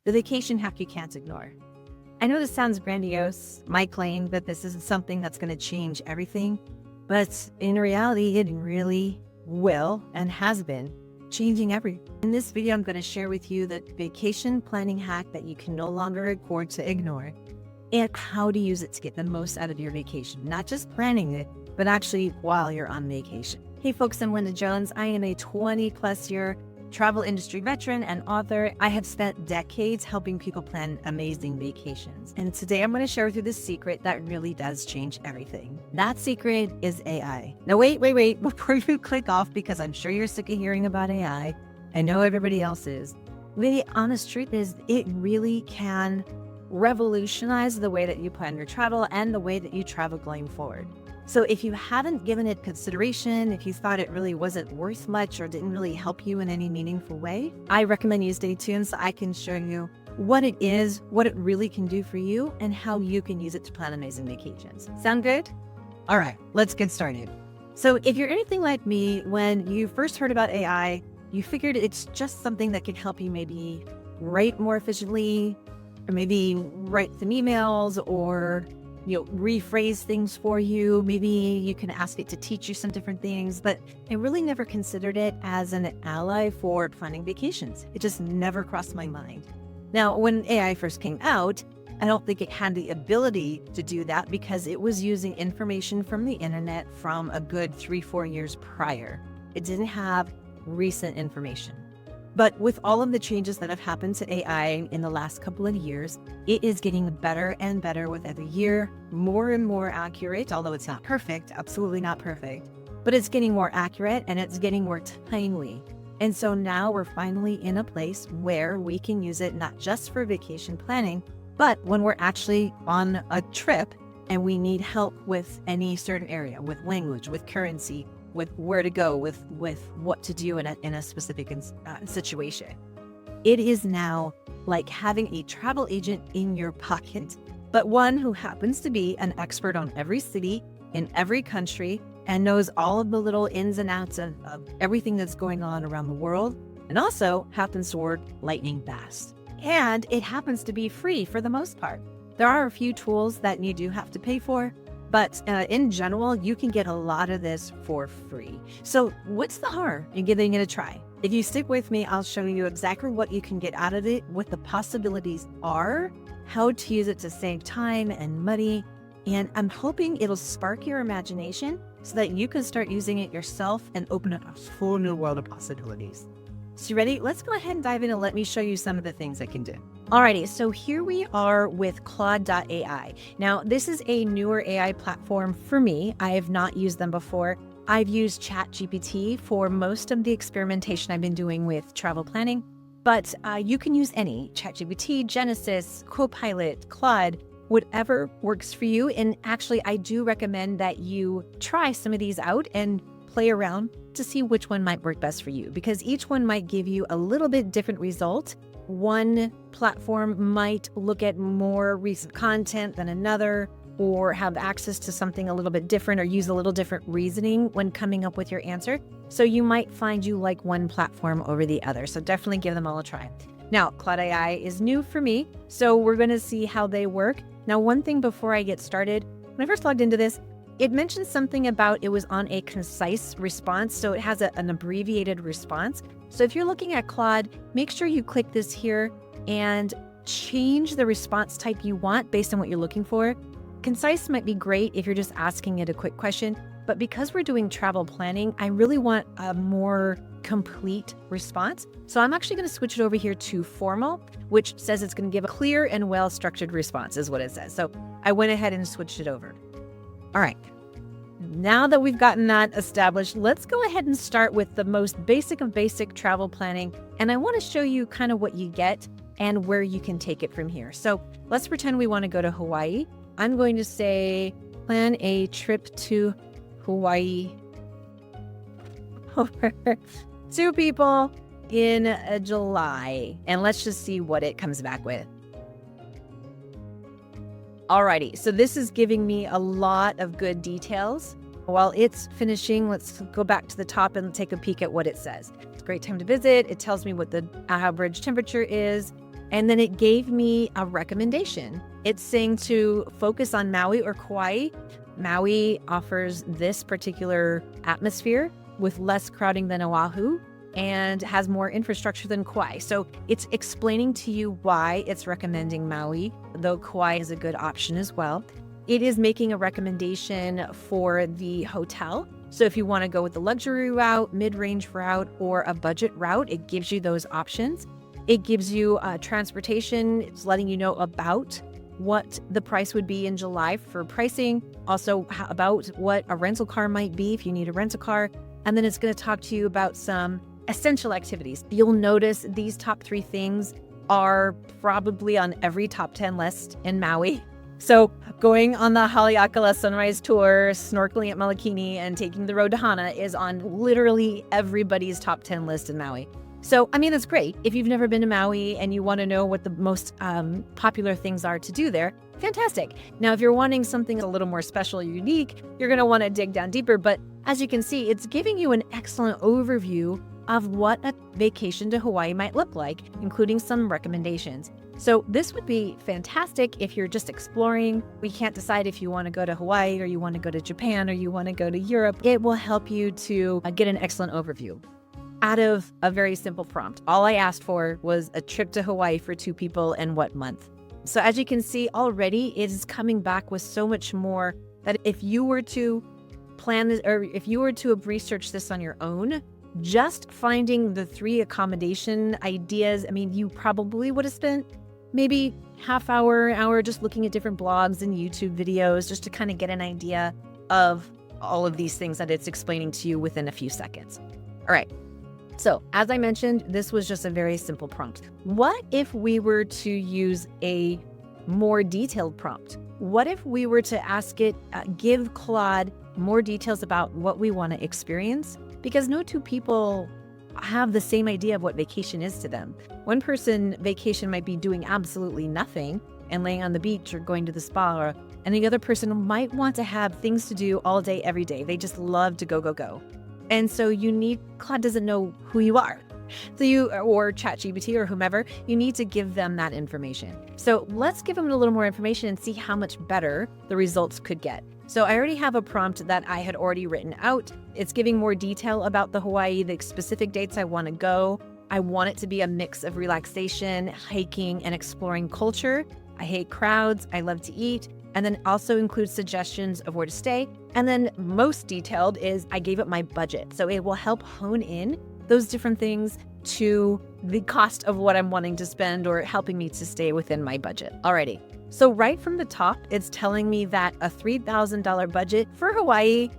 the vacation hack you can't ignore. I know this sounds grandiose, my claim that this isn't something that's going to change everything, but in reality, it really will and has been changing everything. In this video, I'm going to share with you the vacation planning hack that you can no longer afford to ignore and how to use it to get the most out of your vacation. Not just planning it, but actually while you're on vacation. Hey folks, I'm Linda Jones. I am a 20+ year travel industry veteran and author. I have spent decades helping people plan amazing vacations. And today I'm going to share with you the secret that really does change everything. That secret is AI. Now wait, before you click off, because I'm sure you're sick of hearing about AI. I know everybody else is. The honest truth is it really can revolutionize the way that you plan your travel and the way that you travel going forward. So if you haven't given it consideration, if you thought it really wasn't worth much or didn't really help you in any meaningful way, I recommend you stay tuned so I can show you what it is, what it really can do for you, and how you can use it to plan amazing vacations. Sound good? All right, let's get started. So if you're anything like me, when you first heard about AI, you figured it's just something that can help you maybe write more efficiently, or maybe write some emails, or rephrase things for you. Maybe you can ask it to teach you some different things, but I really never considered it as an ally for planning vacations. It just never crossed my mind. Now, when AI first came out, I don't think it had the ability to do that because it was using information from the internet from a good 3-4 years prior. It didn't have recent information. But with all of the changes that have happened to AI in the last couple of years, it is getting better and better with every year, more and more accurate, although it's not perfect, absolutely not perfect, but it's getting more accurate and it's getting more timely. And so now we're finally in a place where we can use it not just for vacation planning, but when we're actually on a trip and we need help with any certain area, with language, with currency, with where to go, with what to do in a specific situation. It is now like having a travel agent in your pocket, but one who happens to be an expert on every city in every country and knows all of the little ins and outs of everything that's going on around the world, and also happens to work lightning fast. And it happens to be free for the most part. There are a few tools that you do have to pay for, but in general, you can get a lot of this for free. So what's the harm in giving it a try? If you stick with me, I'll show you exactly what you can get out of it, what the possibilities are, how to use it to save time and money. And I'm hoping it'll spark your imagination so that you can start using it yourself and open up a whole new world of possibilities. So you ready? Let's go ahead and dive in and let me show you some of the things I can do. Alrighty, so here we are with Claude.ai. Now, this is a newer AI platform for me. I have not used them before. I've used ChatGPT for most of the experimentation I've been doing with travel planning, but you can use any, ChatGPT, Genesis, Copilot, Claude, whatever works for you. And actually, I do recommend that you try some of these out and play around to see which one might work best for you, because each one might give you a little bit different result. One platform might look at more recent content than another, or have access to something a little bit different, or use a little different reasoning when coming up with your answer. So you might find you like one platform over the other. So definitely give them all a try. Now, Claude.ai is new for me, so we're going to see how they work. Now, one thing before I get started, when I first logged into this, it mentioned something about it was on a concise response, so it has an abbreviated response. So if you're looking at Claude, make sure you click this here and change the response type you want based on what you're looking for. Concise might be great if you're just asking it a quick question, but because we're doing travel planning, I really want a more complete response. So I'm actually going to switch it over here to formal, which says it's going to give a clear and well-structured response is what it says. So I went ahead and switched it over. All right, now that we've gotten that established, let's go ahead and start with the most basic of basic travel planning. And I want to show you kind of what you get and where you can take it from here. So let's pretend we want to go to Hawaii. I'm going to say, plan a trip to Hawaii for 2 people in July. And let's just see what it comes back with. Alrighty, so this is giving me a lot of good details. While it's finishing, let's go back to the top and take a peek at what it says. It's a great time to visit. It tells me what the average temperature is. And then it gave me a recommendation. It's saying to focus on Maui or Kauai. Maui offers this particular atmosphere with less crowding than Oahu and has more infrastructure than Kauai. So it's explaining to you why it's recommending Maui, though Kauai is a good option as well. It is making a recommendation for the hotel. So if you want to go with the luxury route, mid-range route, or a budget route, it gives you those options. It gives you transportation. It's letting you know about what the price would be in July for pricing. Also about what a rental car might be if you need a rental car. And then it's going to talk to you about some essential activities. You'll notice these top 3 things are probably on every top 10 list in Maui. So going on the Haleakala sunrise tour, snorkeling at Malakini, and taking the road to Hana is on literally everybody's top 10 list in Maui. So, I mean, that's great. If you've never been to Maui and you want to know what the most popular things are to do there, fantastic. Now, if you're wanting something a little more special or unique, you're going to want to dig down deeper. But as you can see, it's giving you an excellent overview of what a vacation to Hawaii might look like, including some recommendations. So this would be fantastic if you're just exploring. We can't decide if you want to go to Hawaii or you want to go to Japan or you want to go to Europe. It will help you to get an excellent overview out of a very simple prompt. All I asked for was a trip to Hawaii for 2 people and what month. So as you can see already, it is coming back with so much more that if you were to plan this, or if you were to have researched this on your own, just finding the 3 accommodation ideas, I mean, you probably would have spent maybe hour just looking at different blogs and YouTube videos just to kind of get an idea of all of these things that it's explaining to you within a few seconds. All right. So as I mentioned, this was just a very simple prompt. What if we were to use a more detailed prompt? What if we were to ask it, give Claude more details about what we want to experience? Because no 2 people have the same idea of what vacation is to them. One person vacation might be doing absolutely nothing and laying on the beach or going to the spa, and the other person might want to have things to do all day, every day. They just love to go. And so Claude doesn't know who you are. So or ChatGPT or whomever, you need to give them that information. So let's give them a little more information and see how much better the results could get. So I already have a prompt that I had already written out. It's giving more detail about the Hawaii, the specific dates I want to go. I want it to be a mix of relaxation, hiking, and exploring culture. I hate crowds. I love to eat. And then also includes suggestions of where to stay. And then most detailed is I gave it my budget. So it will help hone in those different things to the cost of what I'm wanting to spend or helping me to stay within my budget. Alrighty. So right from the top, it's telling me that a $3,000 budget for Hawaii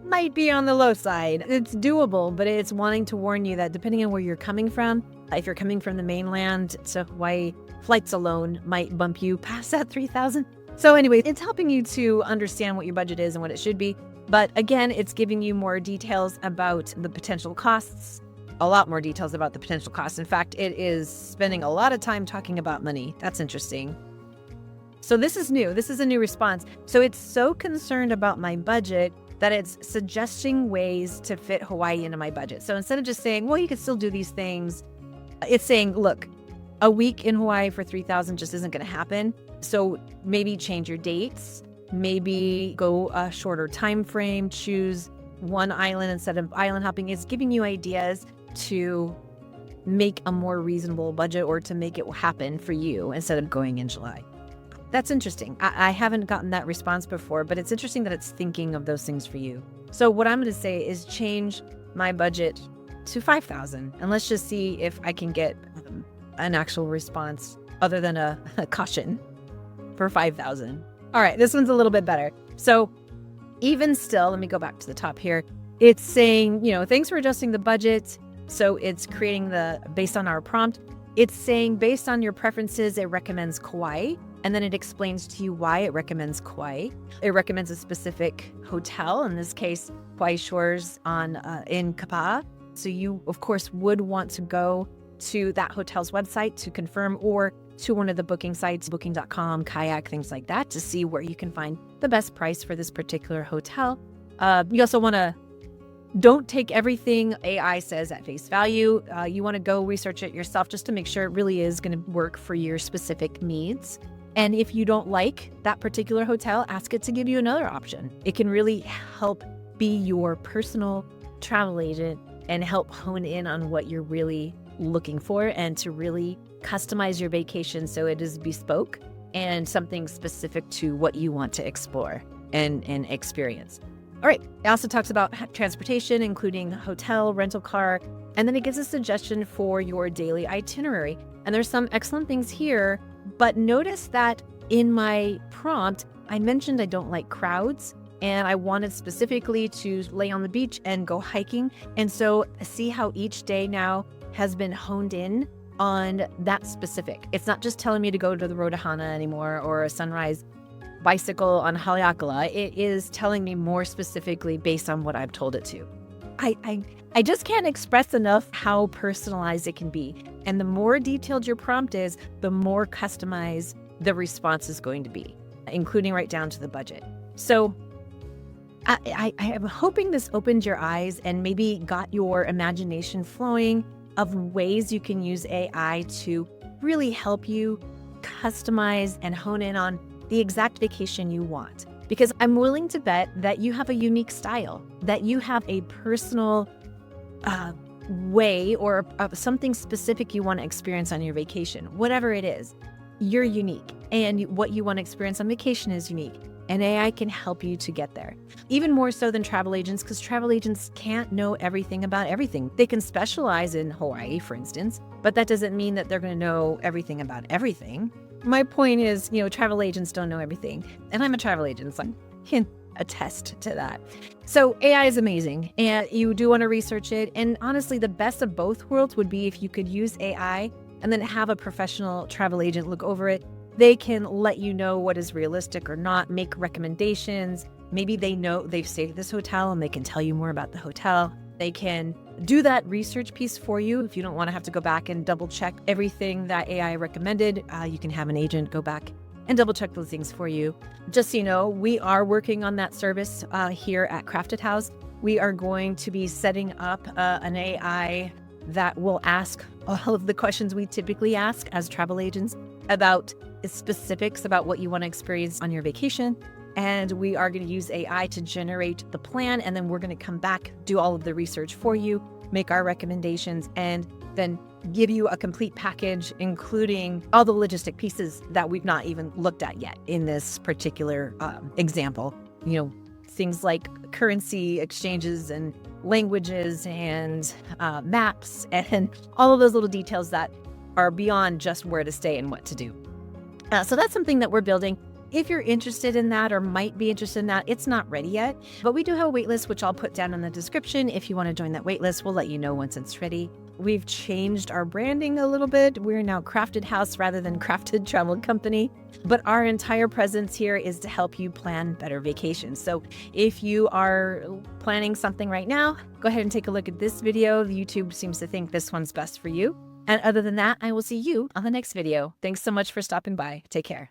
might be on the low side. It's doable, but it's wanting to warn you that depending on where you're coming from, if you're coming from the mainland to Hawaii, flights alone might bump you past that $3,000. So anyway, it's helping you to understand what your budget is and what it should be. But again, it's giving you more details about the potential costs, a lot more details about the potential costs. In fact, it is spending a lot of time talking about money. That's interesting. So this is new. This is a new response. So it's so concerned about my budget that it's suggesting ways to fit Hawaii into my budget. So instead of just saying, well, you can still do these things, it's saying, look, a week in Hawaii for $3,000 just isn't going to happen. So maybe change your dates, maybe go a shorter time frame, choose one island instead of island hopping. It's giving you ideas to make a more reasonable budget or to make it happen for you instead of going in July. That's interesting. I haven't gotten that response before, but it's interesting that it's thinking of those things for you. So what I'm going to say is change my budget to $5,000, and let's just see if I can get an actual response other than a caution for $5,000. All right, this one's a little bit better. So even still, let me go back to the top here. It's saying, thanks for adjusting the budget. So it's creating based on our prompt, it's saying based on your preferences, it recommends Kauai. And then it explains to you why it recommends Kauai. It recommends a specific hotel, in this case, Kauai Shores in Kapa'a. So you, of course, would want to go to that hotel's website to confirm, or to one of the booking sites, booking.com, Kayak, things like that, to see where you can find the best price for this particular hotel. You also want to don't take everything AI says at face value. You want to go research it yourself just to make sure it really is going to work for your specific needs. And if you don't like that particular hotel, ask it to give you another option. It can really help be your personal travel agent and help hone in on what you're really looking for and to really customize your vacation so it is bespoke and something specific to what you want to explore and experience. All right, it also talks about transportation, including hotel, rental car, and then it gives a suggestion for your daily itinerary. And there's some excellent things here, but notice that in my prompt, I mentioned I don't like crowds, and I wanted specifically to lay on the beach and go hiking. And so see how each day now has been honed in on that specific. It's not just telling me to go to the Rodohana anymore or a sunrise bicycle on Haleakala. It is telling me more specifically based on what I've told it to. I just can't express enough how personalized it can be. And the more detailed your prompt is, the more customized the response is going to be, including right down to the budget. So I am hoping this opened your eyes and maybe got your imagination flowing of ways you can use AI to really help you customize and hone in on the exact vacation you want. Because I'm willing to bet that you have a unique style, that you have a personal way or something specific you want to experience on your vacation. Whatever it is, you're unique. And what you want to experience on vacation is unique. And AI can help you to get there. Even more so than travel agents, because travel agents can't know everything about everything. They can specialize in Hawaii, for instance, but that doesn't mean that they're going to know everything about everything. My point is, travel agents don't know everything. And I'm a travel agent, so I can attest to that. So AI is amazing, and you do want to research it. And honestly, the best of both worlds would be if you could use AI and then have a professional travel agent look over it. They can let you know what is realistic or not, make recommendations. Maybe they know they've stayed at this hotel and they can tell you more about the hotel. They can do that research piece for you. If you don't want to have to go back and double check everything that AI recommended, you can have an agent go back and double check those things for you. Just so you know, we are working on that service here at Crafted House. We are going to be setting up an AI that will ask all of the questions we typically ask as travel agents about specifics about what you want to experience on your vacation. And we are going to use AI to generate the plan. And then we're going to come back, do all of the research for you, make our recommendations, and then give you a complete package, including all the logistic pieces that we've not even looked at yet in this particular example. Things like currency exchanges and languages and maps and all of those little details that are beyond just where to stay and what to do. So that's something that we're building. If you're interested in that or might be interested in that, it's not ready yet, but we do have a waitlist, which I'll put down in the description. If you want to join that waitlist, we'll let you know once it's ready. We've changed our branding a little bit. We're now Crafted House rather than Crafted Travel Company, but our entire presence here is to help you plan better vacations. So if you are planning something right now, go ahead and take a look at this video. YouTube seems to think this one's best for you. And other than that, I will see you on the next video. Thanks so much for stopping by. Take care.